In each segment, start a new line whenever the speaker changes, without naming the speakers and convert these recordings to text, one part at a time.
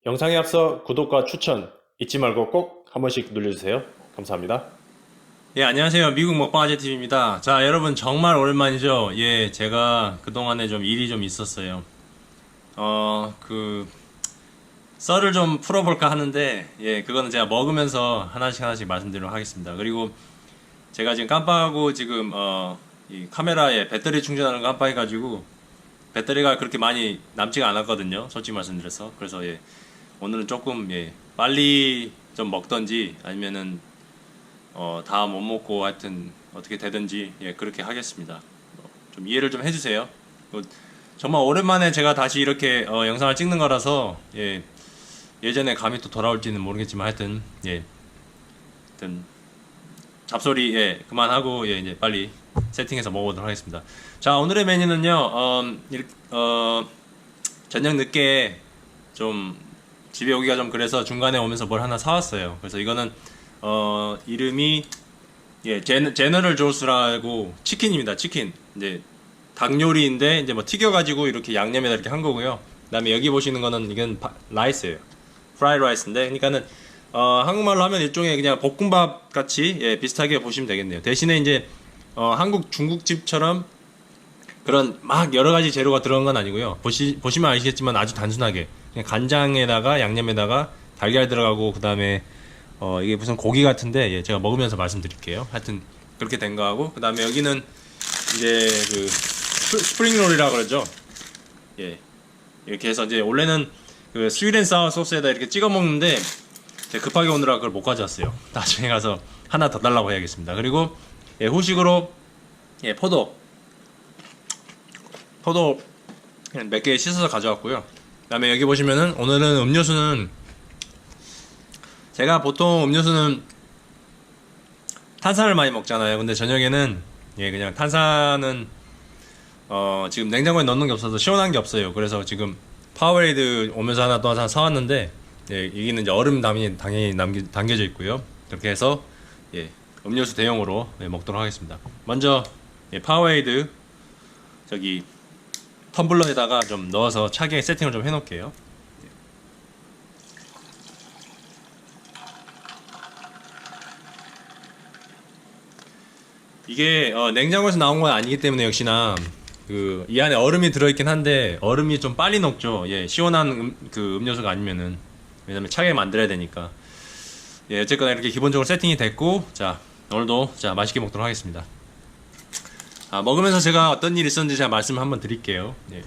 영상에 앞서 구독과 추천 잊지 말고 꼭 한 번씩 눌러주세요. 감사합니다.
예, 안녕하세요. 미국 먹방 아재TV입니다. 자, 여러분, 정말 오랜만이죠? 예, 제가 그동안에 좀 일이 좀 있었어요. 썰을 좀 풀어볼까 하는데, 예, 그거는 제가 먹으면서 하나씩 말씀드리도록 하겠습니다. 그리고 제가 지금 깜빡하고 지금, 이 카메라에 배터리 충전하는 거 깜빡해가지고, 배터리가 그렇게 많이 남지가 않았거든요. 솔직히 말씀드려서. 그래서, 예, 오늘은 조금, 예, 빨리 좀 먹던지, 아니면은, 다 못 먹고 하여튼 어떻게 되든지 예, 그렇게 하겠습니다. 좀 이해를 좀 해주세요. 정말 오랜만에 제가 다시 이렇게 영상을 찍는 거라서 예, 예전에 감이 또 돌아올지는 모르겠지만 하여튼 예, 하여튼 잡소리 예, 그만하고 예, 이제 빨리 세팅해서 먹어보도록 하겠습니다. 자, 오늘의 메뉴는요. 저녁 늦게 좀 집에 오기가 좀 그래서 중간에 오면서 뭘 하나 사왔어요. 그래서 이거는 이름이 예, 제너럴 조스라고 치킨입니다. 치킨. 이제 닭 요리인데 이제 뭐 튀겨가지고 이렇게 양념에다 이렇게 한 거고요. 그다음에 여기 보시는 거는 이건 라이스예요. 프라이 라이스인데, 그러니까는 한국말로 하면 일종의 그냥 볶음밥 같이 예, 비슷하게 보시면 되겠네요. 대신에 이제 한국 중국집처럼 그런 막 여러 가지 재료가 들어간 건 아니고요. 보시면 아시겠지만 아주 단순하게 그냥 간장에다가 양념에다가 달걀 들어가고 그다음에 이게 무슨 고기 같은데 예, 제가 먹으면서 말씀드릴게요. 하여튼 그렇게 된 거하고 그다음에 여기는 이제 그 스프링롤이라 그러죠. 예, 이렇게 해서 이제 원래는 그 스윗앤사워 소스에다 이렇게 찍어 먹는데 제가 급하게 오느라 그걸 못 가져왔어요. 나중에 가서 하나 더 달라고 해야겠습니다. 그리고 예, 후식으로 예, 포도 몇 개 씻어서 가져왔고요. 그다음에 여기 보시면은 오늘은 음료수는 제가 보통 음료수는 탄산을 많이 먹잖아요. 근데 저녁에는 예, 그냥 탄산은 지금 냉장고에 넣는 게 없어서 시원한 게 없어요. 그래서 지금 파워에이드 오면서 하나 또 하나 사왔는데 예, 여기는 이제 얼음 당연히 담겨져 있고요. 그렇게 해서 예, 음료수 대용으로 예, 먹도록 하겠습니다. 먼저 예, 파워에이드 저기 텀블러에다가 좀 넣어서 차게 세팅을 좀 해놓을게요. 이게 냉장고에서 나온 건 아니기 때문에 역시나 그 이 안에 얼음이 들어있긴 한데 얼음이 좀 빨리 녹죠. 예, 시원한 그 음료수가 아니면은 왜냐면 차게 만들어야 되니까. 예, 어쨌거나 이렇게 기본적으로 세팅이 됐고 자 오늘도 자 맛있게 먹도록 하겠습니다. 먹으면서 제가 어떤 일이 있었는지 제가 말씀을 한번 드릴게요. 예.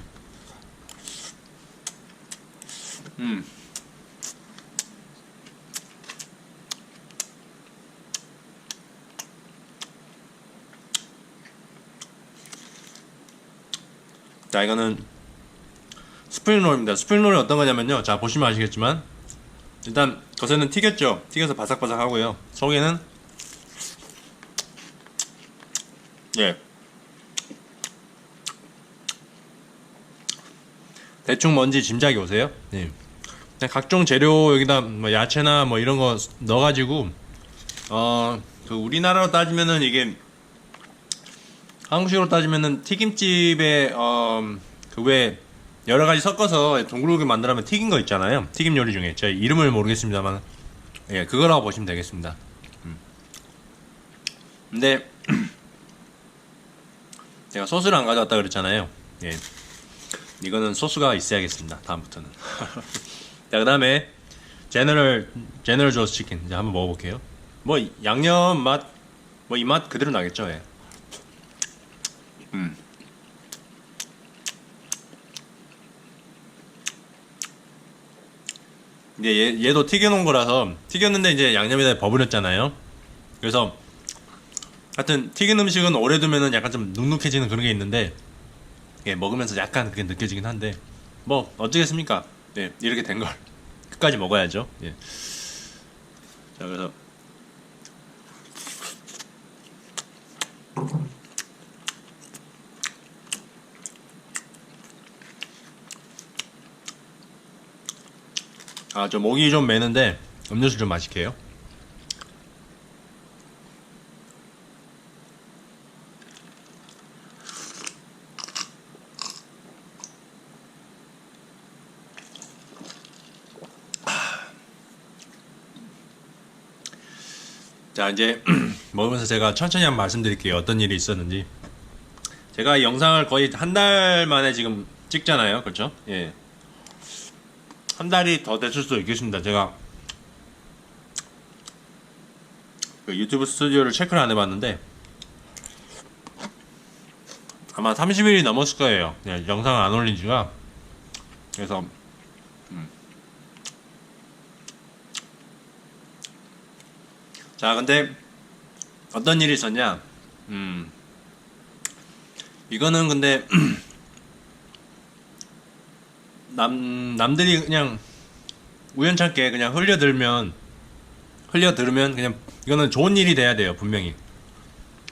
자, 이거는 스프링롤입니다. 스프링롤이 어떤 거냐면요. 자, 보시면 아시겠지만 일단 겉에는 튀겼죠. 튀겨서 바삭바삭 하고요. 속에는 예, 대충 뭔지 짐작이 오세요? 예. 그냥 각종 재료 여기다 뭐 야채나 뭐 이런 거 넣어가지고 그 우리나라로 따지면은 이게 한국식으로 따지면은 튀김집에 그 왜 여러 가지 섞어서 동글동글 만들면 튀긴 거 있잖아요. 튀김 요리 중에 제가 이름을 모르겠습니다만 예, 그거라고 보시면 되겠습니다. 근데 제가 소스를 안 가져왔다 그랬잖아요. 예, 이거는 소스가 있어야겠습니다. 다음부터는. 자, 그다음에 제너럴 조스 치킨 이제 한번 먹어볼게요. 뭐 양념 맛 뭐 이 맛 그대로 나겠죠. 예. 이제 얘도 튀겨놓은 거라서 튀겼는데 이제 양념에다 버무렸잖아요. 그래서 하여튼 튀긴 음식은 오래 두면은 약간 좀 눅눅해지는 그런 게 있는데 예, 먹으면서 약간 그게 느껴지긴 한데 뭐 어쩌겠습니까? 예, 이렇게 된 걸 끝까지 먹어야죠. 예. 자, 그래서 저 목이 좀 매는데 음료수 좀 마실게요. 자, 이제 먹으면서 제가 천천히 한번 말씀드릴게요. 어떤 일이 있었는지. 제가 이 영상을 거의 한 달 만에 지금 찍잖아요. 그렇죠? 예. 한 달이 더 됐을 수도 있겠습니다. 제가 그 유튜브 스튜디오를 체크를 안 해봤는데 아마 30일이 넘었을 거예요. 네, 영상을 안 올린 지가. 그래서 자, 근데 어떤 일이 있었냐? 이거는 근데 남들이 그냥 우연찮게 그냥 흘려들으면 그냥 이거는 좋은 일이 돼야 돼요, 분명히.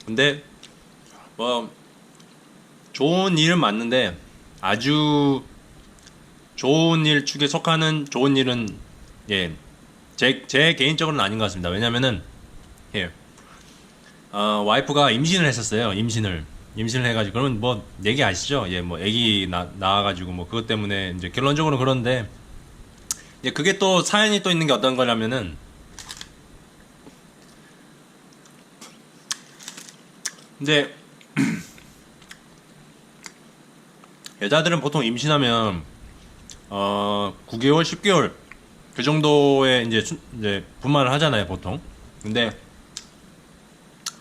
근데 뭐 좋은 일은 맞는데 아주 좋은 일 축에 속하는 좋은 일은 예, 제 개인적으로는 아닌 것 같습니다. 왜냐면은 예, 와이프가 임신을 했었어요. 임신을 해가지고 그러면 뭐 얘기 아시죠? 예, 뭐 아기 낳아가지고 뭐 그것 때문에 이제 결론적으로 그런데 예, 그게 또 사연이 또 있는 게 어떤 거냐면은 근데 여자들은 보통 임신하면 9개월, 10개월 그 정도에 이제 분만을 하잖아요, 보통. 근데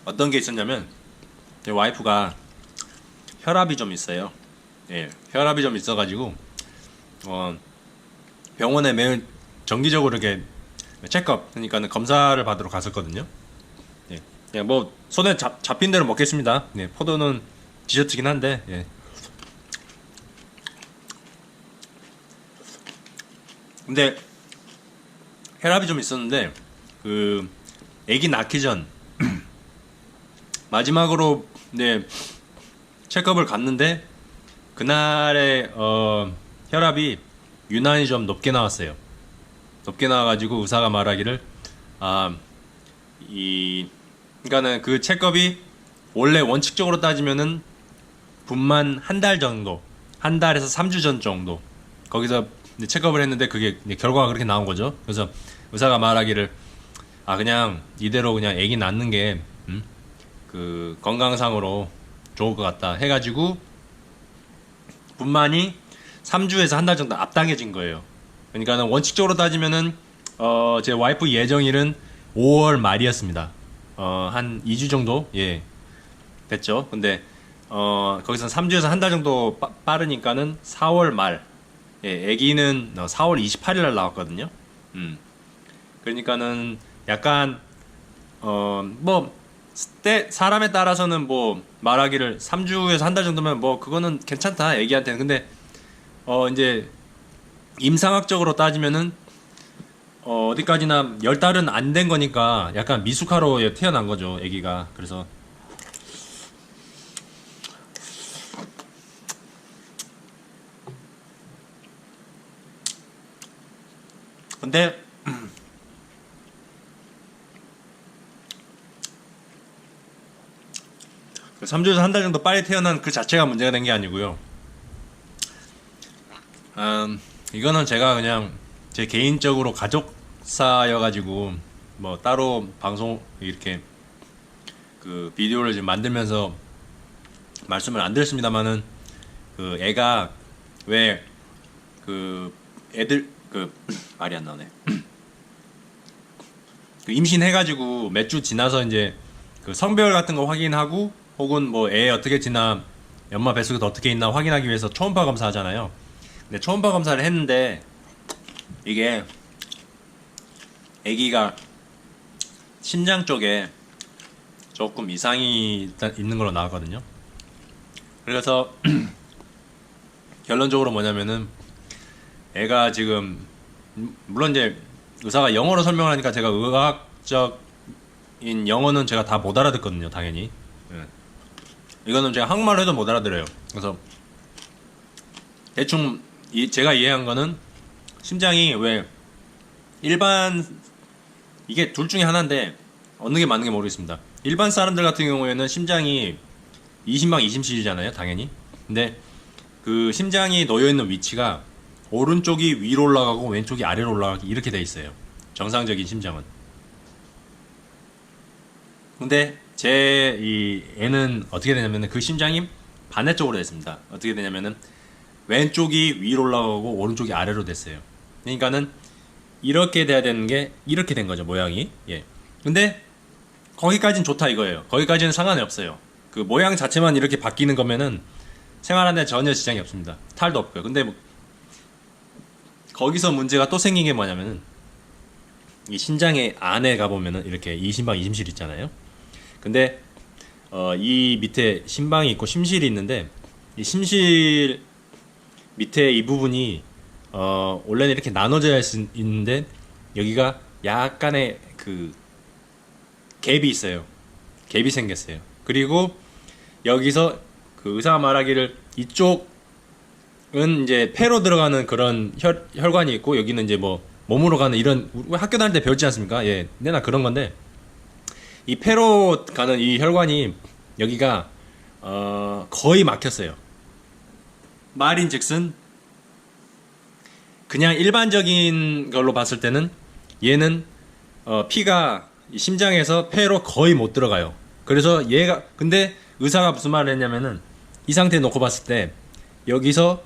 어떤 게 있었냐면 제 와이프가 혈압이 좀 있어요. 예, 혈압이 좀 있어가지고 병원에 매일 정기적으로 이렇게 체크업, 그러니까는 검사를 받으러 갔었거든요. 예, 그냥 뭐 손에 잡힌 대로 먹겠습니다. 예, 포도는 디저트긴 한데. 예. 근데 혈압이 좀 있었는데 그 아기 낳기 전 마지막으로 네 체크업을 갔는데 그날에 혈압이 유난히 좀 높게 나왔어요. 높게 나와가지고 의사가 말하기를 그러니까는 그 체크업이 원래 원칙적으로 따지면은 분만 한 달 정도, 한 달에서 3주 전 정도 거기서 체크업을 했는데 그게 결과가 그렇게 나온 거죠. 그래서 의사가 말하기를 그냥 이대로 그냥 아기 낳는 게 그 건강상으로 좋을 것 같다 해가지고 분만이 3주에서 한 달 정도 앞당겨진 거예요. 그러니까 원칙적으로 따지면은 제 와이프 예정일은 5월 말이었습니다. 한 2주 정도 예 됐죠. 근데 거기서 3주에서 한 달 정도 빠르니까는 4월 말. 예, 아기는 4월 28일 날 나왔거든요. 그러니까는 약간 뭐 사람에 따라서는 뭐 말하기를 3주에서 한 달 정도면 뭐 그거는 괜찮다 애기한테는. 근데 이제 임상학적으로 따지면은 어디까지나 10달은 안 된 거니까 약간 미숙아로 태어난 거죠, 애기가. 그래서 근데 3주에서 한 달 정도 빨리 태어난 그 자체가 문제가 된 게 아니고요. 이거는 제가 그냥 제 개인적으로 가족사여가지고 뭐 따로 방송 이렇게 그 비디오를 지금 만들면서 말씀을 안 드렸습니다만은 그 애가 왜 그 애들 그 말이 안 나오네. 그 임신해가지고 몇 주 지나서 이제 그 성별 같은 거 확인하고 혹은 뭐 애 어떻게 지나 엄마 뱃속에 어떻게 있나 확인하기 위해서 초음파 검사하잖아요. 근데 초음파 검사를 했는데 이게 아기가 심장 쪽에 조금 이상이 있는 걸로 나왔거든요. 그래서 결론적으로 뭐냐면은 애가 지금 물론 이제 의사가 영어로 설명을 하니까 제가 의학적인 영어는 제가 다 못 알아듣거든요, 당연히. 예. 이거는 제가 한국말로 해도 못 알아들어요. 그래서 대충 제가 이해한 거는 심장이 왜 일반 이게 둘 중에 하나인데 어느 게 맞는 게 모르겠습니다. 일반 사람들 같은 경우에는 심장이 20막 20cc잖아요, 당연히. 근데 그 심장이 놓여 있는 위치가 오른쪽이 위로 올라가고 왼쪽이 아래로 올라가기 이렇게 돼 있어요. 정상적인 심장은. 근데 제 이 애는 어떻게 되냐면은 그 심장이 반대쪽으로 됐습니다. 어떻게 되냐면은 왼쪽이 위로 올라가고 오른쪽이 아래로 됐어요. 그러니까는 이렇게 돼야 되는 게 이렇게 된 거죠, 모양이. 예. 근데 거기까지는 좋다 이거예요. 거기까지는 상관이 없어요. 그 모양 자체만 이렇게 바뀌는 거면은 생활하는데 전혀 지장이 없습니다. 탈도 없고요. 근데 뭐 거기서 문제가 또 생긴 게 뭐냐면은 이 심장의 안에 가보면은 이렇게 이심방 이심실 있잖아요. 근데 이 밑에 심방이 있고 심실이 있는데 이 심실 밑에 이 부분이 원래는 이렇게 나눠져 있는데 여기가 약간의 그 갭이 있어요. 갭이 생겼어요. 그리고 여기서 그 의사가 말하기를 이쪽은 이제 폐로 들어가는 그런 혈관이 있고 여기는 이제 뭐 몸으로 가는 이런 학교 다닐 때 배웠지 않습니까? 예, 내나 그런 건데 이 폐로 가는 이 혈관이 여기가 거의 막혔어요. 말인즉슨 그냥 일반적인 걸로 봤을 때는 얘는 피가 심장에서 폐로 거의 못 들어가요. 그래서 얘가 근데 의사가 무슨 말을 했냐면은 이 상태에 놓고 봤을 때 여기서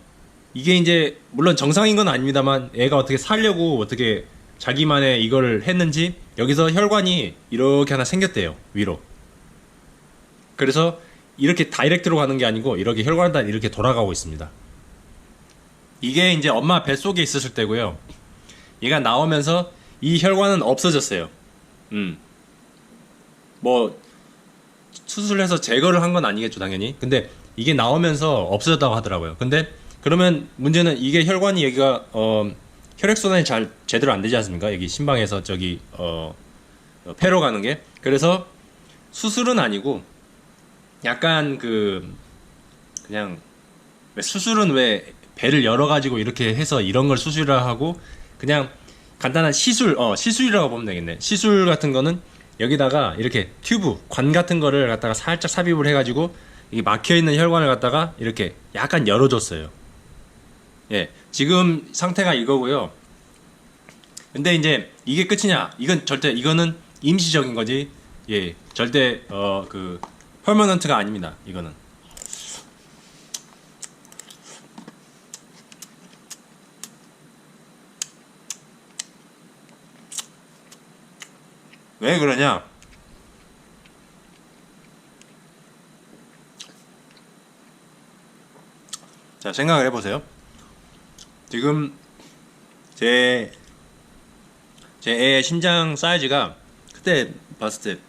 이게 이제 물론 정상인 건 아닙니다만 애가 어떻게 살려고 어떻게 자기만의 이걸 했는지 여기서 혈관이 이렇게 하나 생겼대요, 위로. 그래서 이렇게 다이렉트로 가는 게 아니고 이렇게 혈관이 이렇게 돌아가고 있습니다. 이게 이제 엄마 뱃속에 있었을 때고요. 얘가 나오면서 이 혈관은 없어졌어요. 뭐 수술해서 제거를 한 건 아니겠죠, 당연히. 근데 이게 나오면서 없어졌다고 하더라고요. 근데 그러면 문제는 이게 혈관이 여기가 혈액순환이 잘 제대로 안 되지 않습니까? 여기 심방에서 저기 폐로 가는 게. 그래서 수술은 아니고 약간 그냥 수술은 왜 배를 열어가지고 이렇게 해서 이런 걸 수술이라 하고 그냥 간단한 시술이라고 보면 되겠네. 시술 같은 거는 여기다가 이렇게 튜브, 관 같은 거를 갖다가 살짝 삽입을 해가지고 이게 막혀있는 혈관을 갖다가 이렇게 약간 열어줬어요. 예, 지금 상태가 이거고요. 근데 이제 이게 끝이냐? 이거는 임시적인 거지. 예, 절대 퍼머넌트가 아닙니다. 이거는. 왜 그러냐? 자, 생각을 해보세요. 지금 제 애의 심장 사이즈가 그때 봤을 때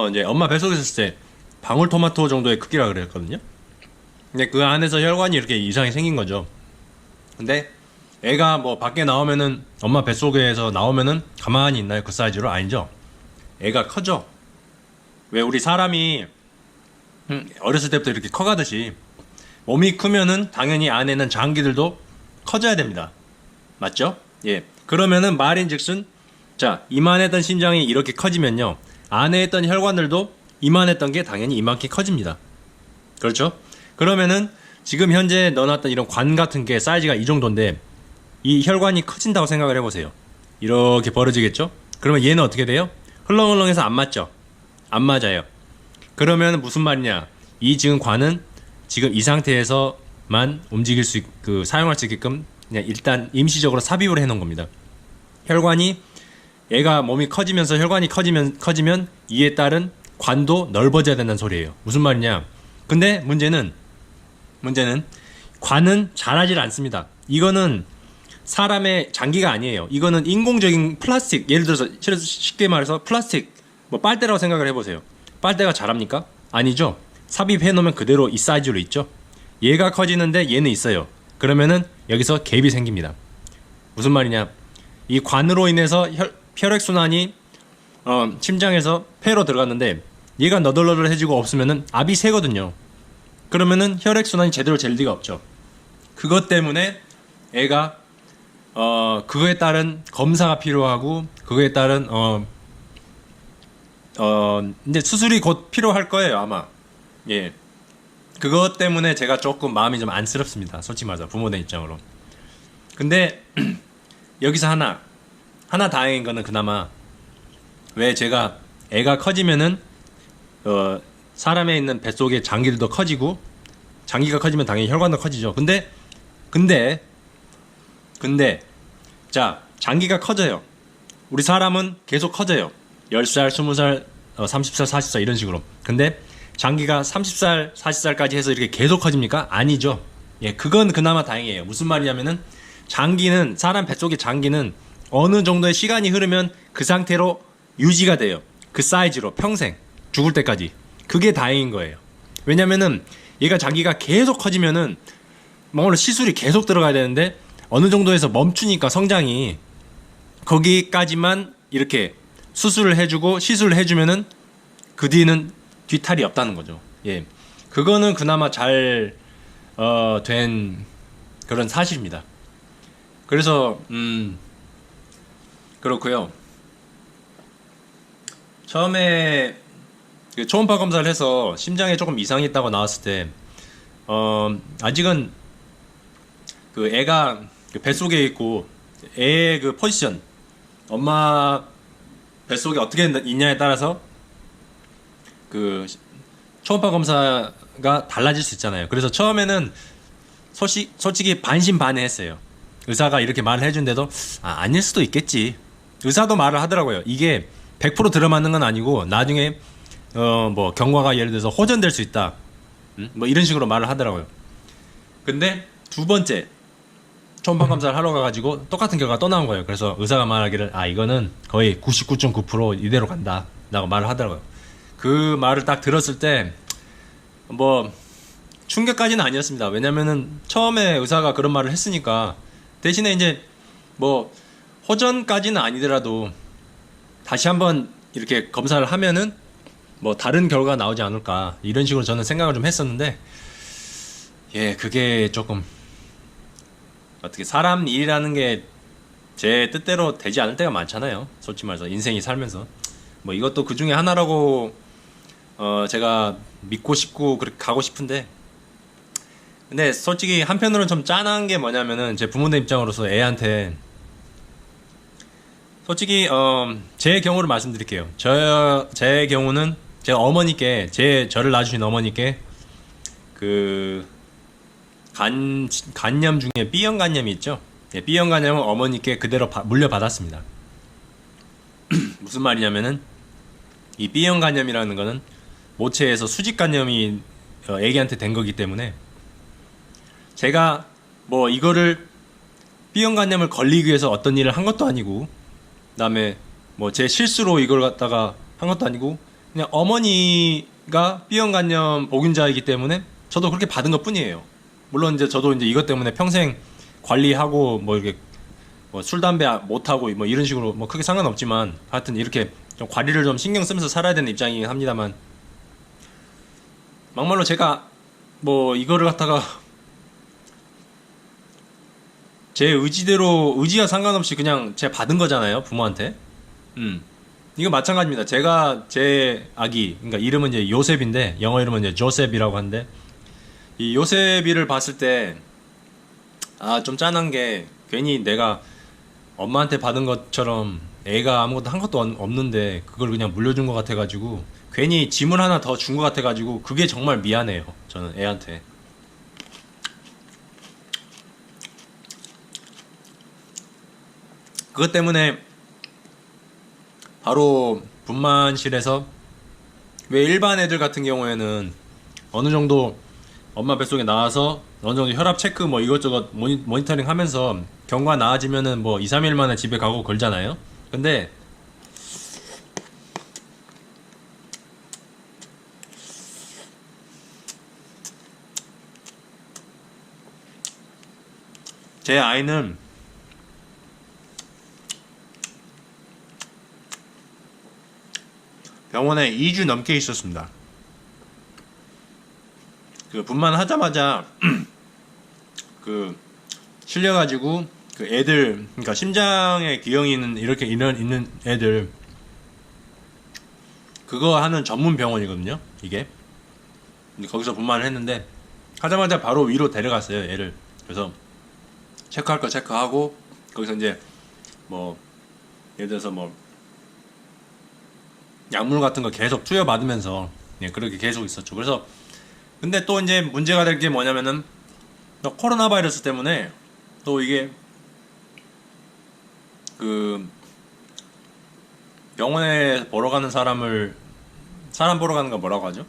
이제 엄마 뱃속에 있었을 때 방울토마토 정도의 크기라 그랬거든요. 근데 그 안에서 혈관이 이렇게 이상이 생긴 거죠. 근데 애가 뭐 밖에 나오면은 엄마 뱃속에서 나오면은 가만히 있나요? 그 사이즈로? 아니죠. 애가 커져. 왜 우리 사람이 어렸을 때부터 이렇게 커가듯이 몸이 크면은 당연히 안에는 장기들도 커져야 됩니다. 맞죠? 예. 그러면은 말인즉슨 자, 이만했던 심장이 이렇게 커지면요. 안에 있던 혈관들도 이만했던 게 당연히 이만큼 커집니다. 그렇죠? 그러면은 지금 현재 넣어놨던 이런 관 같은 게 사이즈가 이 정도인데 이 혈관이 커진다고 생각을 해보세요. 이렇게 벌어지겠죠? 그러면 얘는 어떻게 돼요? 흘렁흘렁해서 안 맞죠? 안 맞아요. 그러면 무슨 말이냐? 이 지금 관은 지금 이 상태에서만 움직일 수 사용할 수 있게끔 그냥 일단 임시적으로 삽입을 해놓은 겁니다. 혈관이 얘가 몸이 커지면서 혈관이 커지면 이에 따른 관도 넓어져야 된다는 소리예요. 무슨 말이냐? 근데 문제는 관은 자라질 않습니다. 이거는 사람의 장기가 아니에요. 이거는 인공적인 플라스틱, 예를 들어서 쉽게 말해서 플라스틱 뭐 빨대라고 생각을 해보세요. 빨대가 자랍니까? 아니죠. 삽입해 놓으면 그대로 이 사이즈로 있죠. 얘가 커지는데 얘는 있어요. 그러면은 여기서 갭이 생깁니다. 무슨 말이냐? 이 관으로 인해서 혈액순환이 심장에서 폐로 들어갔는데 얘가 너덜너덜해지고 없으면은 압이 새거든요. 그러면은 혈액순환이 제대로 될 리가 없죠. 그것 때문에 애가 그거에 따른 검사가 필요하고 그거에 따른 이제 수술이 곧 필요할 거예요, 아마. 예. 그것 때문에 제가 조금 마음이 좀 안쓰럽습니다. 솔직히 말해서 부모된 입장으로. 근데 여기서 하나 다행인 거는 그나마 왜 제가 애가 커지면은 사람에 있는 뱃속의 장기들도 커지고, 장기가 커지면 당연히 혈관도 커지죠. 근데 자, 장기가 커져요. 우리 사람은 계속 커져요. 10살, 20살, 30살, 40살 이런 식으로. 근데 장기가 30살, 40살까지 해서 이렇게 계속 커집니까? 아니죠. 예, 그건 그나마 다행이에요. 무슨 말이냐면은 장기는, 사람 뱃속의 장기는 어느 정도의 시간이 흐르면 그 상태로 유지가 돼요. 그 사이즈로 평생 죽을 때까지. 그게 다행인 거예요. 왜냐면은 얘가 장기가 계속 커지면은 물론 시술이 계속 들어가야 되는데 어느 정도에서 멈추니까 성장이, 거기까지만 이렇게 수술을 해주고 시술을 해주면은 그 뒤는 뒤탈이 없다는 거죠. 예, 그거는 그나마 잘 된 그런 사실입니다. 그래서 그렇고요. 처음에 그 초음파 검사를 해서 심장에 조금 이상이 있다고 나왔을 때 아직은 그 애가 그 뱃속에 있고 애의 그 포지션, 엄마 뱃속에 어떻게 있냐에 따라서 그 초음파 검사가 달라질 수 있잖아요. 그래서 처음에는 솔직히 반신반의했어요. 의사가 이렇게 말을 해준데도 아닐 수도 있겠지. 의사도 말을 하더라고요. 이게 100% 들어맞는 건 아니고 나중에 뭐 경과가 예를 들어서 호전될 수 있다. 뭐 이런 식으로 말을 하더라고요. 근데 두 번째 초음파 검사를 하러 가가지고 똑같은 결과가 또 나온 거예요. 그래서 의사가 말하기를 이거는 거의 99.9% 이대로 간다 라고 말을 하더라고요. 그 말을 딱 들었을 때 뭐 충격까지는 아니었습니다. 왜냐면은 처음에 의사가 그런 말을 했으니까, 대신에 이제 뭐 호전까지는 아니더라도 다시 한번 이렇게 검사를 하면은 뭐 다른 결과가 나오지 않을까, 이런 식으로 저는 생각을 좀 했었는데, 예, 그게 조금 어떻게 사람 일이라는 게 제 뜻대로 되지 않을 때가 많잖아요. 솔직히 말해서 인생이 살면서 뭐 이것도 그 중에 하나라고 제가 믿고 싶고 그렇게 가고 싶은데, 근데 솔직히 한편으로는 좀 짠한 게 뭐냐면은 제 부모님 입장으로서 애한테 솔직히 제 경우를 말씀드릴게요. 제 경우는 제 어머니께, 저를 낳아주신 어머니께 그 간염 중에 B형 간염이 있죠. 예, B형 간염은 어머니께 그대로 물려받았습니다. 무슨 말이냐면은 이 B형 간염이라는 거는 모체에서 수직 간염이 애기한테 된 거기 때문에, 제가 뭐 이거를 B형 간염을 걸리기 위해서 어떤 일을 한 것도 아니고, 그다음에 뭐 제 실수로 이걸 갖다가 한 것도 아니고, 그냥 어머니가 B형 간염 보균자이기 때문에 저도 그렇게 받은 것 뿐이에요. 물론 이제 저도 이제 이것 때문에 평생 관리하고 뭐 이렇게 뭐 술 담배 못 하고 뭐 이런 식으로 뭐 크게 상관없지만, 하여튼 이렇게 좀 관리를 좀 신경 쓰면서 살아야 되는 입장이긴 합니다만, 막말로 제가 뭐 이거를 갖다가 제 의지대로, 의지와 상관없이 그냥 제가 받은 거잖아요, 부모한테. 이거 마찬가지입니다. 제가 제 아기, 그러니까 이름은 이제 요셉인데, 영어 이름은 이제 조셉이라고 하는데, 이 요셉이를 봤을 때 좀 짠한 게, 괜히 내가 엄마한테 받은 것처럼 애가 아무것도 한 것도 없는데 그걸 그냥 물려준 것 같아가지고 괜히 짐을 하나 더 준 것 같아가지고, 그게 정말 미안해요, 저는 애한테. 그것 때문에 바로 분만실에서, 왜 일반 애들 같은 경우에는 어느 정도 엄마 뱃속에 나와서 어느 정도 혈압 체크 뭐 이것저것 모니터링 하면서 경과 나아지면은 뭐 2, 3일 만에 집에 가고 걸잖아요. 근데 제 아이는 병원에 2주 넘게 있었습니다. 그 분만하자마자 그 실려가지고 그 애들, 그러니까 심장에 기형이 있는 이렇게 있는 애들, 그거 하는 전문 병원이거든요, 이게. 근데 거기서 분만을 했는데 하자마자 바로 위로 데려갔어요, 애를. 그래서 체크할 거 체크하고, 거기서 이제 뭐 예를 들어서 뭐 약물 같은 거 계속 투여받으면서 예, 그렇게 계속 있었죠. 그래서 근데 또 이제 문제가 될 게 뭐냐면은 또 코로나 바이러스 때문에 또 이게 그 병원에 보러 가는 사람 보러 가는 거 뭐라고 하죠?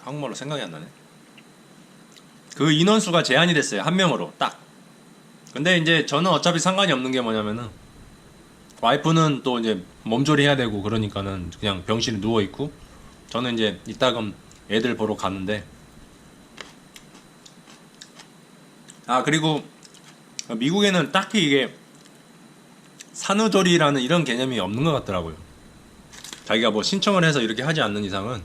한국말로 생각이 안 나네. 그 인원수가 제한이 됐어요. 한 명으로 딱. 근데 이제 저는 어차피 상관이 없는 게 뭐냐면은 와이프는 또 이제 몸조리 해야 되고 그러니까는 그냥 병실에 누워 있고 저는 이제 이따금 애들 보러 가는데 그리고 미국에는 딱히 이게 산후조리라는 이런 개념이 없는 것 같더라고요. 자기가 뭐 신청을 해서 이렇게 하지 않는 이상은.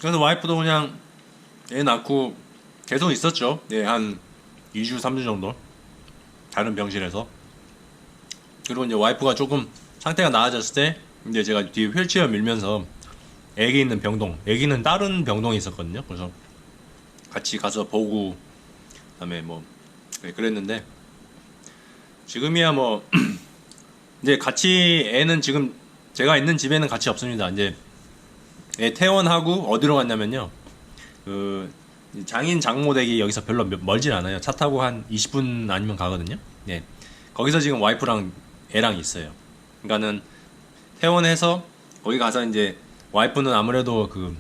그래서 와이프도 그냥 애 낳고 계속 있었죠. 예, 한 2주, 3주 정도. 다른 병실에서. 그리고 이제 와이프가 조금 상태가 나아졌을 때, 이제 제가 뒤에 휠체어 밀면서 애기 있는 병동, 애기는 다른 병동에 있었거든요. 그래서 같이 가서 보고, 그다음에 뭐, 그랬는데, 지금이야 뭐, 이제 같이 애는 지금 제가 있는 집에는 같이 없습니다. 이제 애 퇴원하고 어디로 갔냐면요. 그 장인 장모 댁이 여기서 별로 멀진 않아요. 차 타고 한 20분 아니면 가거든요. 예. 거기서 지금 와이프랑 애랑 있어요. 그러니까는 퇴원해서 거기 가서 이제 와이프는 아무래도 그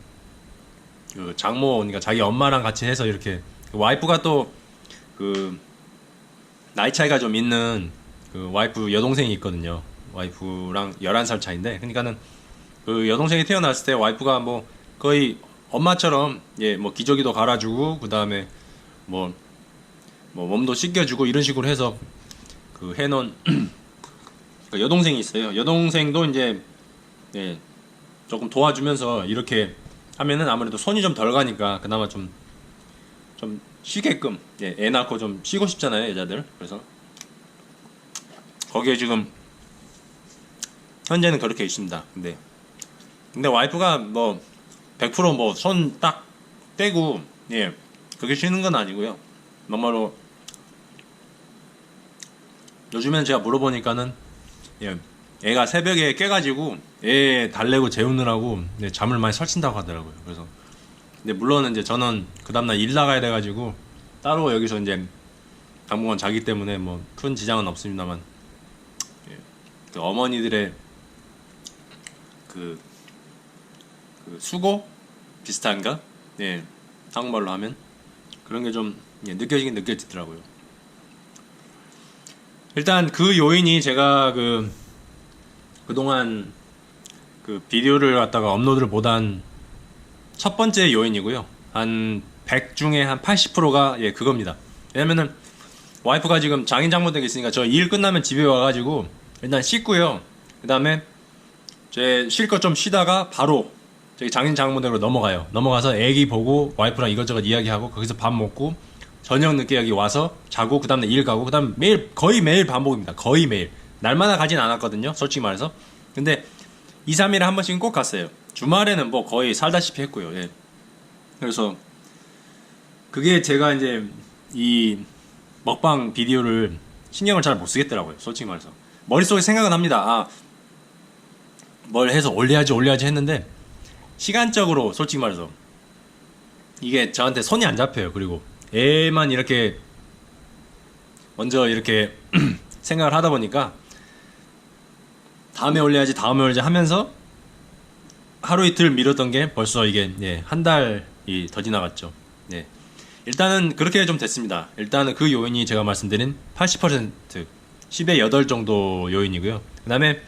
장모, 그러니까 자기 엄마랑 같이 해서 이렇게 와이프가 또 그 나이 차이가 좀 있는 그 와이프 여동생이 있거든요. 와이프랑 11살 차인데, 그러니까는 그 여동생이 태어났을 때 와이프가 뭐 거의 엄마처럼 예 뭐 기저귀도 갈아주고 그다음에 뭐 몸도 씻겨주고 이런 식으로 해서 그 해놓은 그 여동생이 있어요. 여동생도 이제 예 조금 도와주면서 이렇게 하면은 아무래도 손이 좀 덜 가니까 그나마 좀 쉬게끔 예, 애 낳고 좀 쉬고 싶잖아요 여자들. 그래서 거기에 지금 현재는 그렇게 있습니다. 근데 와이프가 뭐 100% 손 딱 떼고 예 그게 쉬는 건 아니고요. 막말로 요즘엔 제가 물어보니까는 예 애가 새벽에 깨가지고 애 달래고 재우느라고 예, 잠을 많이 설친다고 하더라고요. 그래서 근데 물론 이제 저는 그 다음날 일 나가야 돼가지고 따로 여기서 이제 당분간 자기 때문에 뭐 큰 지장은 없습니다만 예, 그 어머니들의 그 수고 비슷한가? 예, 한국말로 하면 그런 게 좀 예, 느껴지긴 느껴지더라고요. 일단 그 요인이 제가 그동안 그 비디오를 갖다가 업로드를 못한 첫 번째 요인이고요. 한 100 중에 한 80%가 예, 그겁니다. 왜냐면은 와이프가 지금 장인 장모댁에 있으니까 저 일 끝나면 집에 와가지고 일단 씻고요. 그 다음에 제 쉴 것 좀 쉬다가 바로 저기 장인 장모댁으로 넘어가요. 넘어가서 애기 보고 와이프랑 이것저것 이야기하고 거기서 밥 먹고 저녁 늦게 여기 와서 자고 그 다음에 일 가고 그 다음 거의 매일 반복입니다. 거의 매일. 날마다 가진 않았거든요. 솔직히 말해서. 근데 2, 3일에 한 번씩은 꼭 갔어요. 주말에는 뭐 거의 살다시피 했고요. 예. 그래서 그게 제가 이제 이 먹방 비디오를 신경을 잘 못 쓰겠더라고요. 솔직히 말해서. 머릿속에 생각은 합니다. 뭘 해서 올려야지 했는데 시간적으로 솔직히 말해서 이게 저한테 손이 안 잡혀요. 그리고 애만 이렇게 먼저 이렇게 생각을 하다 보니까 다음에 올려야지 하면서 하루 이틀 미뤘던 게 벌써 이게 예, 한 달이 더 지나갔죠. 예. 일단은 그렇게 좀 됐습니다. 일단은 그 요인이 제가 말씀드린 80% 10의 8 정도 요인이고요. 그 다음에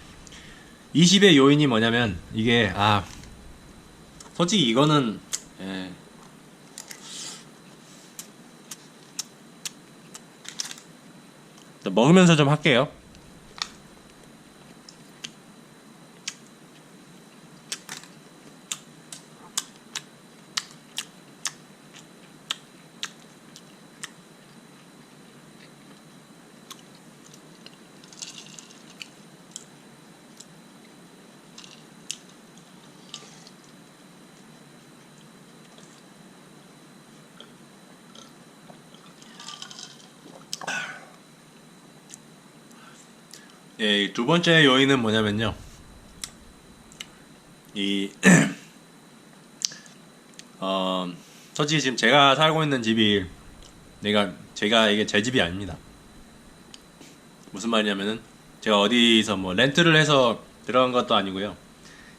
20의 요인이 뭐냐면 이게 솔직히 이거는 예. 먹으면서 좀 할게요. 예, 두 번째 요인은 뭐냐면요. 이 솔직히 지금 제가 살고 있는 집이 제가 이게 제 집이 아닙니다. 무슨 말이냐면은 제가 어디서 뭐 렌트를 해서 들어간 것도 아니고요.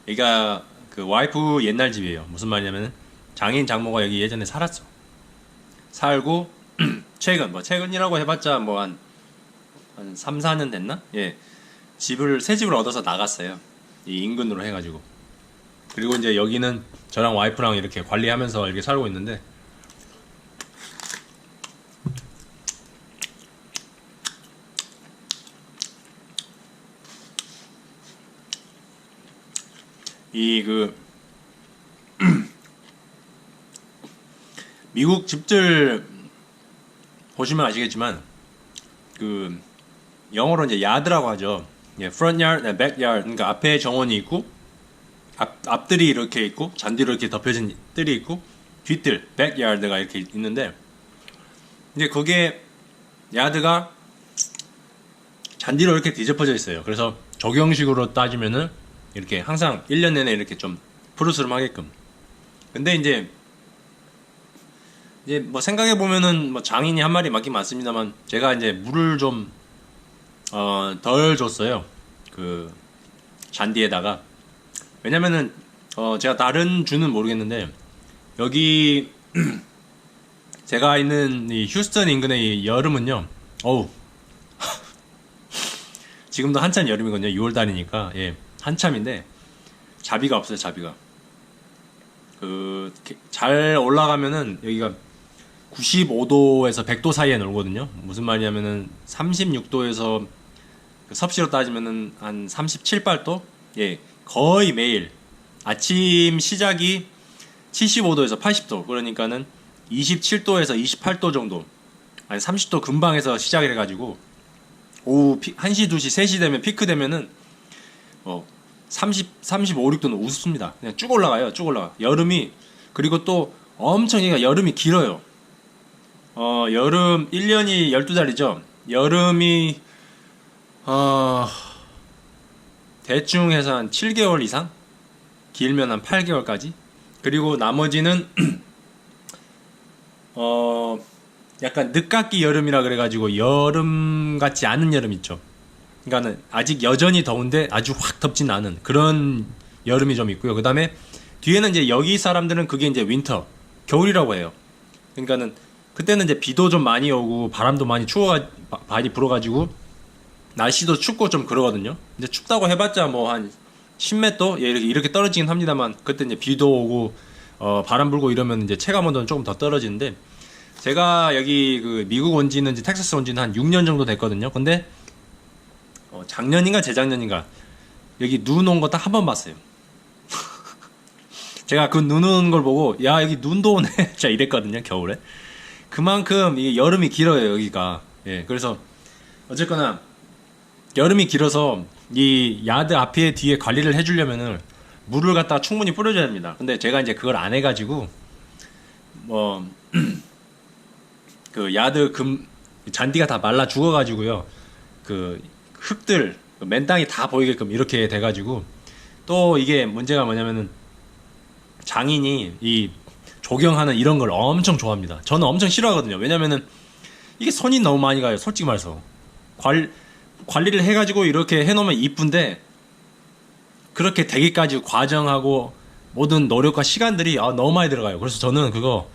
여기가 그 와이프 옛날 집이에요. 무슨 말이냐면은 장인 장모가 여기 예전에 살았어. 살고 최근이라고 해봤자 뭐 한 3, 4년 됐나? 예. 새 집을 얻어서 나갔어요. 이 인근으로 해가지고. 그리고 이제 여기는 저랑 와이프랑 이렇게 관리하면서 이렇게 살고 있는데, 미국 집들 보시면 아시겠지만 그 영어로 이제 야드라고 하죠. 예, front yard, back yard. 그러니까 앞에 정원이 있고 앞들이 이렇게 있고 잔디로 이렇게 덮여진 뜰이 있고 뒷뜰, back yard가 이렇게 있는데, 이제 그게 야드가 잔디로 이렇게 뒤집어져 있어요. 그래서 적용식으로 따지면은 이렇게 항상 1년 내내 이렇게 좀 푸르스름하게끔. 근데 이제 뭐 생각해 보면은 뭐 장인이 한 말이 맞긴 맞습니다만, 제가 이제 물을 좀 덜 줬어요. 그 잔디에다가. 왜냐면은 제가 다른 주는 모르겠는데, 여기 제가 있는 이 휴스턴 인근의 이 여름은요. 어우. 지금도 한참 여름이거든요. 6월 달이니까. 예. 한참인데 자비가 없어요. 자비가. 잘 올라가면은 여기가 95도에서 100도 사이에 놀거든요. 무슨 말이냐면은 36도에서 섭씨로 따지면은 한 37, 8도? 예. 거의 매일 아침 시작이 75도에서 80도. 그러니까는 27도에서 28도 정도. 아니 30도 근방에서 시작을 해가지고 오후 1시, 2시, 3시 되면 피크 되면은 35, 6도는 우습습니다. 그냥 쭉 올라가요. 쭉 올라가. 여름이, 그리고 또 엄청 얘가 여름이 길어요. 여름 1년이 12달이죠. 여름이 대충 해서 한 7개월 이상? 길면 한 8개월까지? 그리고 나머지는 약간 늦깎이 여름이라 그래가지고 여름 같지 않은 여름 있죠. 그러니까는 아직 여전히 더운데 아주 확 덥진 않은 그런 여름이 좀 있고요. 그 다음에 뒤에는 이제 여기 사람들은 그게 이제 윈터, 겨울이라고 해요. 그러니까는 그때는 이제 비도 좀 많이 오고 바람도 많이 많이 불어가지고 날씨도 춥고 좀 그러거든요. 이제 춥다고 해봤자 뭐 한 10몇 도? 예, 이렇게 떨어지긴 합니다만, 그때 이제 비도 오고 바람 불고 이러면 이제 체감 온도는 조금 더 떨어지는데, 제가 여기 미국 온 지는, 이제 텍사스 온 지는 한 6년 정도 됐거든요. 근데 작년인가 재작년인가 여기 눈 온 거 딱 한 번 봤어요. 제가 그 눈 오는 걸 보고, 야, 여기 눈도 오네. 진짜 이랬거든요, 겨울에. 그만큼 이게 여름이 길어요, 여기가. 예, 그래서 어쨌거나 여름이 길어서 이 야드 앞에 뒤에 관리를 해주려면은 물을 갖다가 충분히 뿌려줘야 됩니다. 근데 제가 이제 그걸 안 해가지고 그 야드 잔디가 다 말라 죽어가지고요. 그 흙들 맨 땅이 다 보이게끔 이렇게 돼가지고, 또 이게 문제가 뭐냐면은 장인이 이 조경하는 이런 걸 엄청 좋아합니다. 저는 엄청 싫어하거든요. 왜냐면은 이게 손이 너무 많이 가요. 솔직히 말해서 관리를 해가지고 이렇게 해놓으면 이쁜데, 그렇게 되기까지 과정하고 모든 노력과 시간들이 너무 많이 들어가요. 그래서 저는 그거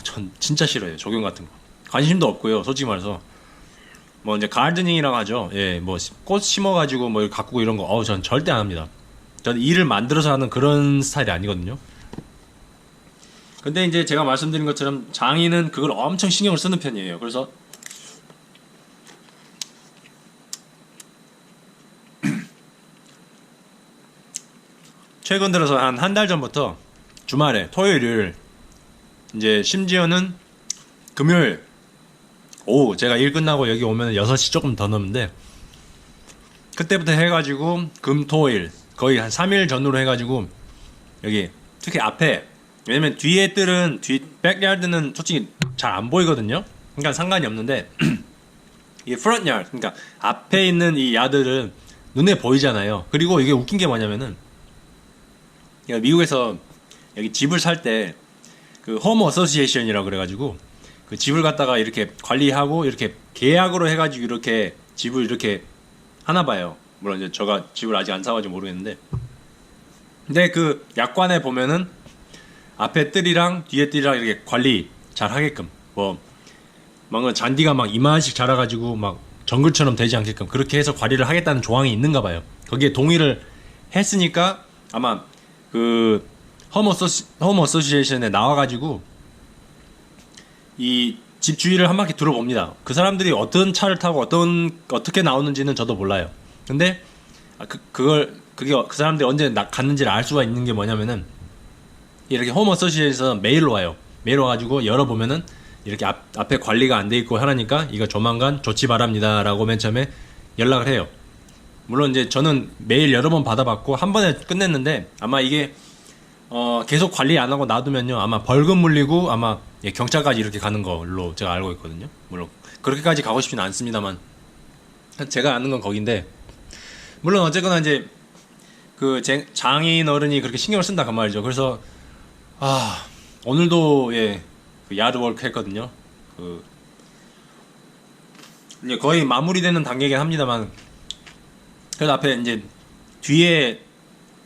전 진짜 싫어요. 조경 같은 거 관심도 없고요. 솔직히 말해서 뭐 이제 가르드닝이라고 하죠. 예, 뭐 꽃 심어가지고 뭐 가꾸고 이런 거 전 절대 안 합니다. 저는 일을 만들어서 하는 그런 스타일이 아니거든요. 근데 이제 제가 말씀드린 것처럼 장인은 그걸 엄청 신경을 쓰는 편이에요. 그래서 최근 들어서 한 달 전부터 주말에 토요일을 이제 심지어는 금요일 오후 제가 일 끝나고 여기 오면 6시 조금 더 넘는데, 그때부터 해가지고 금토일 거의 한 3일 전후로 해가지고 여기 특히 앞에, 왜냐면 뒤에 뜰은 백야드는 솔직히 잘 안 보이거든요. 그러니까 상관이 없는데 이 프론트 야드, 그러니까 앞에 있는 이 야드를 눈에 보이잖아요. 그리고 이게 웃긴 게 뭐냐면은 미국에서 여기 집을 살 때 그 홈 어소시에이션이라고 그래가지고 그 집을 갖다가 이렇게 관리하고 이렇게 계약으로 해가지고 이렇게 집을 이렇게 하나 봐요. 물론 이제 제가 집을 아직 안 사가지고 모르겠는데, 근데 그 약관에 보면은 앞에 뜰이랑 뒤에 뜰이랑 이렇게 관리 잘 하게끔, 뭐 뭔가 잔디가 막 이만씩 자라가지고 막 정글처럼 되지 않게끔 그렇게 해서 관리를 하겠다는 조항이 있는가 봐요. 거기에 동의를 했으니까 아마 그 홈 어소시에이션에 나와가지고 이 집 주위를 한 바퀴 둘러봅니다. 그 사람들이 어떤 차를 타고 어떻게 나오는지는 저도 몰라요. 근데 그게 그 사람들이 언제 갔는지를 알 수가 있는 게 뭐냐면은 이렇게 홈 어소시에이션 메일로 와요. 메일 와가지고 열어보면은 이렇게 앞에 관리가 안 돼 있고 하라니까 이거 조만간 조치 바랍니다 라고 맨 처음에 연락을 해요. 물론 이제 저는 메일 여러 번 받아봤고 한 번에 끝냈는데, 아마 이게 계속 관리 안 하고 놔두면요 아마 벌금 물리고 아마 경찰까지 이렇게 가는 걸로 제가 알고 있거든요. 물론 그렇게까지 가고 싶지는 않습니다만 제가 아는 건 거긴데, 물론 어쨌거나 이제 그 장인 어른이 그렇게 신경을 쓴다 그 말이죠. 그래서 오늘도 그 야드워크 했거든요. 그 이제 거의 마무리되는 단계긴 합니다만, 그래서 앞에 이제 뒤에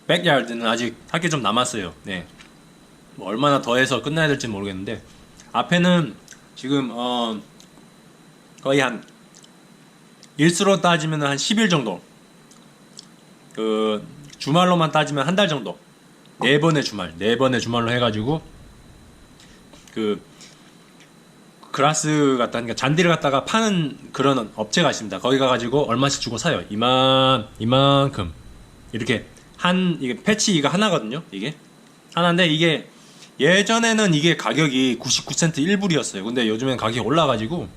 백야드는 아직 할 게 좀 남았어요. 네. 뭐 얼마나 더 해서 끝나야 될지 모르겠는데, 앞에는 지금 거의 한 일수로 따지면 한 10일 정도, 그 주말로만 따지면 한 달 정도, 4번의 주말로 해가지고 그 그라스 갖다, 그러니까 잔디를 갖다가 파는 그런 업체가 있습니다. 거기 가가지고 얼마씩 주고 사요. 이만큼 이렇게 이게 패치 이거 하나거든요. 이게 하나인데, 이게 예전에는 이게 가격이 99센트 1불이었어요. 근데 요즘엔 가격이 올라가지고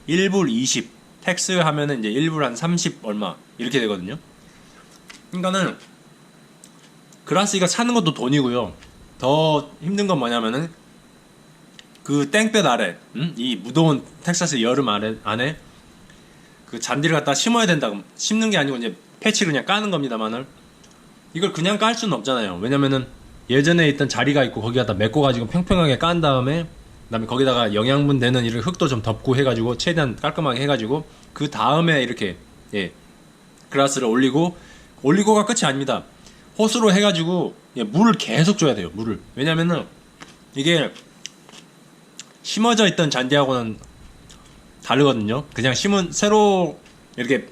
1불 20, 텍스 하면은 이제 1불 한 30 얼마 이렇게 되거든요. 그러니까는 그라스 이거 사는 것도 돈이고요. 더 힘든 건 뭐냐면은 그 땡볕 아래, 이 무더운 텍사스 여름 안에 그 잔디를 갖다 심어야 된다. 심는 게 아니고 이제 패치를 그냥 까는 겁니다만은, 이걸 그냥 깔 수는 없잖아요. 왜냐면은 예전에 있던 자리가 있고 거기 갖다 메꿔가지고 평평하게 깐 다음에, 그다음에 거기다가 영양분 되는 이런 흙도 좀 덮고 해가지고 최대한 깔끔하게 해가지고 그 다음에 이렇게 그라스를 올리고가 끝이 아닙니다. 호스로 해가지고 물을 계속 줘야 돼요. 물을. 왜냐면은 이게 심어져 있던 잔디하고는 다르거든요. 그냥 새로 이렇게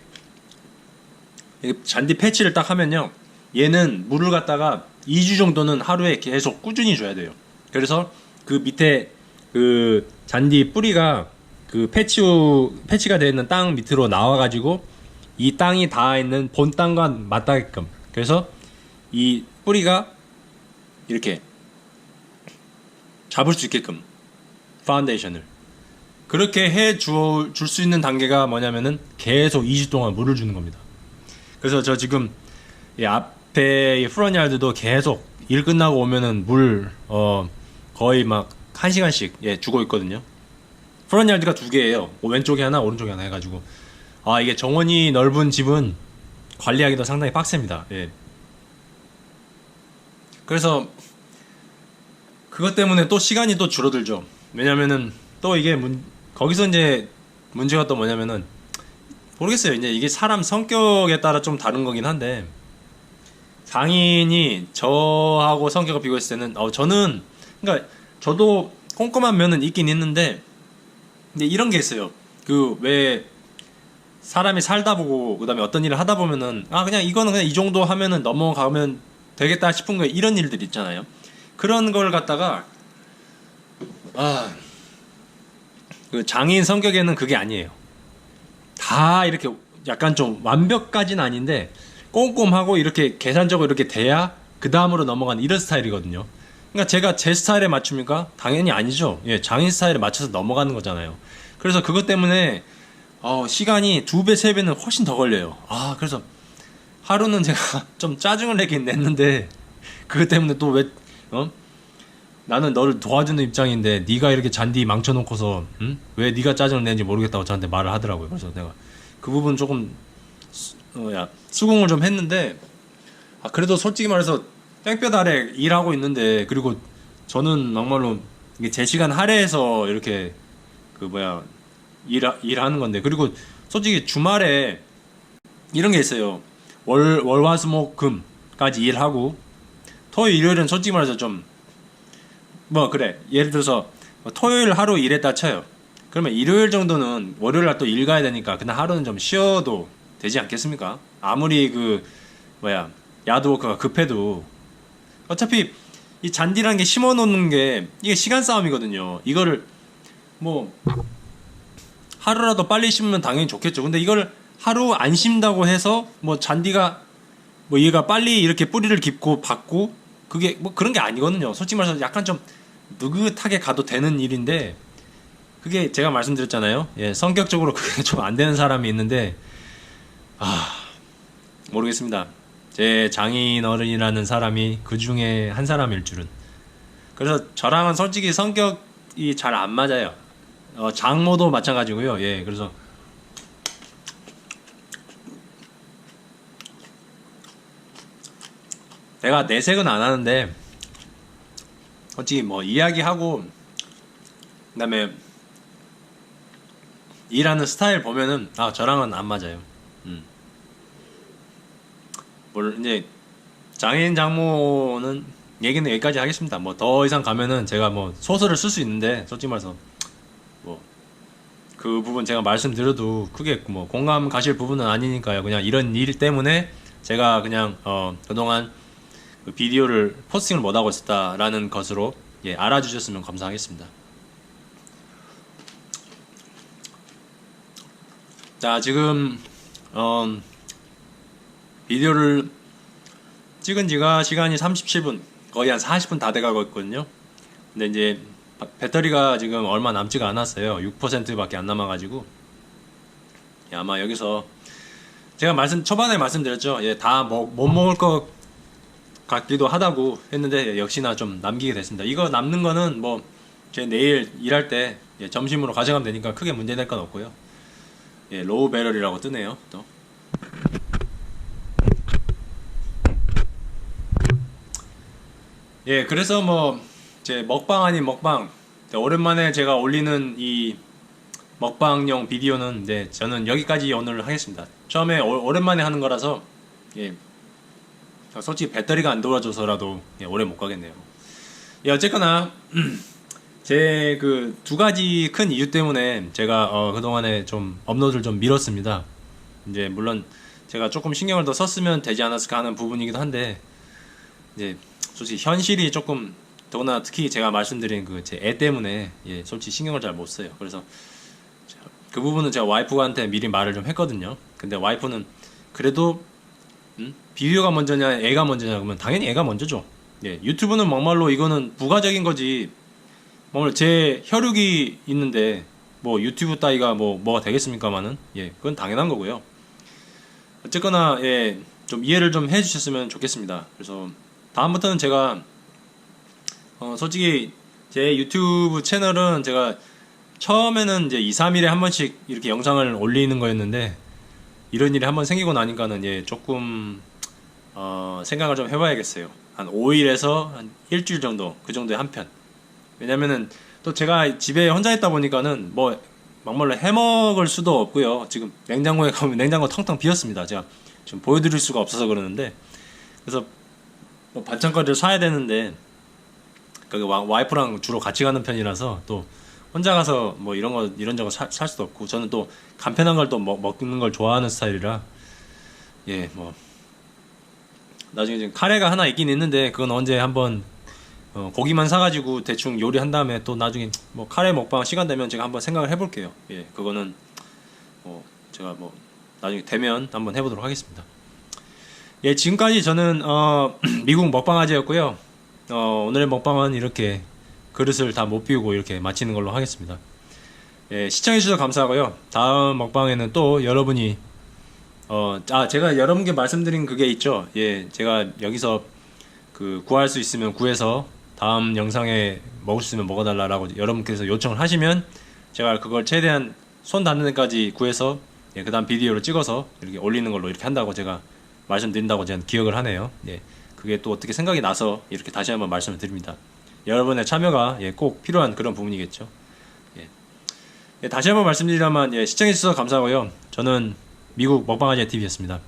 잔디 패치를 딱 하면요, 얘는 물을 갖다가 2주 정도는 하루에 계속 꾸준히 줘야 돼요. 그래서 그 밑에 그 잔디 뿌리가 그 패치가 되어 있는 땅 밑으로 나와가지고 이 땅이 닿아 있는 본 땅과 맞닿게끔, 그래서 이 뿌리가 이렇게 잡을 수 있게끔 파운데이션을 그렇게 해 줄 수 있는 단계가 뭐냐면은 계속 2주 동안 물을 주는 겁니다. 그래서 저 지금 이 앞에 프론야드도 계속 일 끝나고 오면은 물 거의 막 1시간씩 주고 있거든요. 프론야드가 2개예요. 왼쪽에 하나 오른쪽에 하나 해가지고, 이게 정원이 넓은 집은 관리하기도 상당히 빡셉니다. 그래서 그것 때문에 또 시간이 또 줄어들죠. 왜냐면은 또 이게 거기서 이제 문제가 또 뭐냐면은, 모르겠어요. 이제 이게 사람 성격에 따라 좀 다른 거긴 한데, 장인이 저하고 성격을 비교했을 때는 저는, 그러니까 저도 꼼꼼한 면은 있긴 있는데, 근데 이런 게 있어요. 그 왜 사람이 살다 보고 그다음에 어떤 일을 하다 보면은 그냥 이거는 그냥 이 정도 하면은 넘어가면 되겠다 싶은 거, 이런 일들 있잖아요. 그런 걸 갖다가 그 장인 성격에는 그게 아니에요. 다 이렇게 약간 좀 완벽까지는 아닌데 꼼꼼하고 이렇게 계산적으로 이렇게 돼야 그 다음으로 넘어가는 이런 스타일이거든요. 그러니까 제가 제 스타일에 맞춥니까? 당연히 아니죠. 장인 스타일에 맞춰서 넘어가는 거잖아요. 그래서 그것 때문에 시간이 2배, 3배는 훨씬 더 걸려요. 그래서 하루는 제가 좀 짜증을 내긴 냈는데, 그것 때문에 또 나는 너를 도와주는 입장인데 네가 이렇게 잔디 망쳐놓고서 왜 네가 짜증을 내는지 모르겠다고 저한테 말을 하더라고요. 그래서 내가 그 부분 조금 수긍을 좀 했는데, 그래도 솔직히 말해서 땡볕 아래 일하고 있는데, 그리고 저는 막말로 이게 제 시간 할애해서 이렇게 일하는 건데, 그리고 솔직히 주말에 이런 게 있어요. 월화수목금까지 일하고 토요일 일요일은 솔직히 말해서 좀 그래, 예를 들어서 토요일 하루 일했다 쳐요. 그러면 일요일 정도는 월요일 날 또 일 가야 되니까 그날 하루는 좀 쉬어도 되지 않겠습니까? 아무리 야드워크가 급해도 어차피 이 잔디라는 게 심어 놓는 게 이게 시간 싸움이거든요. 이거를 하루라도 빨리 심으면 당연히 좋겠죠. 근데 이걸 하루 안 심다고 해서 잔디가 얘가 빨리 이렇게 뿌리를 깊고 받고 그게 그런 게 아니거든요. 솔직히 말해서 약간 좀 느긋하게 가도 되는 일인데, 그게 제가 말씀드렸잖아요. 성격적으로 그게 좀 안 되는 사람이 있는데, 모르겠습니다. 제 장인어른이라는 사람이 그 중에 한 사람일 줄은. 그래서 저랑은 솔직히 성격이 잘 안 맞아요. 장모도 마찬가지고요. 그래서 내가 내색은 안 하는데 솔직히 이야기하고 그다음에 일하는 스타일 보면은 저랑은 안 맞아요. 이제 장인 장모는 얘기는 여기까지 하겠습니다. 더 이상 가면은 제가 소설을 쓸 수 있는데, 솔직히 말해서 그 부분 제가 말씀드려도 크게 공감 가실 부분은 아니니까요. 그냥 이런 일 때문에 제가 그냥 그동안 그 비디오를 포스팅을 못하고 있었다라는 것으로 알아주셨으면 감사하겠습니다. 자, 지금 비디오를 찍은 지가 시간이 37분, 거의 한 40분 다 돼가고 있거든요. 근데 이제 배터리가 지금 얼마 남지가 않았어요. 6%밖에 안 남아가지고 아마 여기서 제가 초반에 말씀드렸죠. 다 못 먹을 것 같기도 하다고 했는데 역시나 좀 남기게 됐습니다. 이거 남는 거는 제 내일 일할 때 점심으로 가져가면 되니까 크게 문제될 건 없고요. 로우 배럴이라고 뜨네요. 또 그래서 제 먹방 아닌 먹방, 오랜만에 제가 올리는 이 먹방용 비디오는 저는 여기까지 오늘 하겠습니다. 처음에 오랜만에 하는 거라서 솔직히 배터리가 안 돌아줘서라도 오래 못 가겠네요. 어쨌거나 제 그 두 가지 큰 이유 때문에 제가 그동안에 좀 업로드를 좀 미뤘습니다. 이제 물론 제가 조금 신경을 더 썼으면 되지 않았을까 하는 부분이기도 한데, 이제 솔직히 현실이 조금, 더구나 특히 제가 말씀드린 그 제 애 때문에 솔직히 신경을 잘 못 써요. 그래서 그 부분은 제가 와이프한테 미리 말을 좀 했거든요. 근데 와이프는 그래도 비디오가 먼저냐 애가 먼저냐 그러면 당연히 애가 먼저죠. 유튜브는 막말로 이거는 부가적인 거지, 막말로 제 혈육이 있는데 유튜브 따위가 뭐가 되겠습니까마는 그건 당연한 거고요. 어쨌거나 좀 이해를 좀 해주셨으면 좋겠습니다. 그래서 다음부터는 제가 솔직히 제 유튜브 채널은 제가 처음에는 이제 2, 3일에 한 번씩 이렇게 영상을 올리는 거였는데, 이런 일이 한번 생기고 나니까는 조금 생각을 좀 해봐야겠어요. 한 5일에서 한 일주일 정도, 그 정도에 한 편. 왜냐면은 또 제가 집에 혼자 있다 보니까는 막말로 해먹을 수도 없고요. 지금 냉장고에 가면 냉장고 텅텅 비었습니다. 제가 지금 보여드릴 수가 없어서 그러는데, 그래서 반찬거리를 사야 되는데 그 와이프랑 주로 같이 가는 편이라서 또 혼자 가서 이런저런 살 수도 없고, 저는 또 간편한 걸 또 먹는 걸 좋아하는 스타일이라 나중에 지금 카레가 하나 있긴 있는데, 그건 언제 한번 고기만 사가지고 대충 요리한 다음에 또 나중에 카레 먹방 시간 되면 제가 한번 생각을 해볼게요. 그거는 제가 나중에 되면 한번 해보도록 하겠습니다. 지금까지 저는 미국 먹방아재였고요. 오늘의 먹방은 이렇게 그릇을 다 못 비우고 이렇게 마치는 걸로 하겠습니다. 시청해주셔서 감사하고요. 다음 먹방에는 또 여러분이 제가 여러분께 말씀드린 그게 있죠. 제가 여기서 구할 수 있으면 구해서 다음 영상에 먹을 수 있으면 먹어달라고 여러분께서 요청을 하시면 제가 그걸 최대한 손 닿는 데까지 구해서 예, 그다음 비디오를 찍어서 이렇게 올리는 걸로 이렇게 한다고 제가 말씀드린다고 저는 기억을 하네요. 예, 그게 또 어떻게 생각이 나서 이렇게 다시 한번 말씀을 드립니다. 여러분의 참여가 예, 꼭 필요한 그런 부분이겠죠. 예. 예, 다시 한번 말씀드리자면 예, 시청해주셔서 감사하고요. 저는 미국 먹방아재 TV였습니다.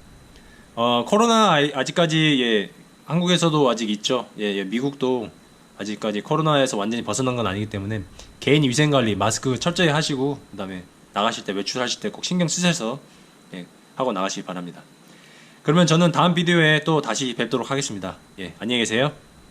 코로나 아직까지 예, 한국에서도 아직 있죠. 예, 예, 미국도 아직까지 코로나에서 완전히 벗어난 건 아니기 때문에 개인 위생 관리 마스크 철저히 하시고 그다음에 나가실 때 외출하실 때 꼭 신경 쓰셔서 예, 하고 나가시기 바랍니다. 그러면 저는 다음 비디오에 또 다시 뵙도록 하겠습니다. 예, 안녕히 계세요.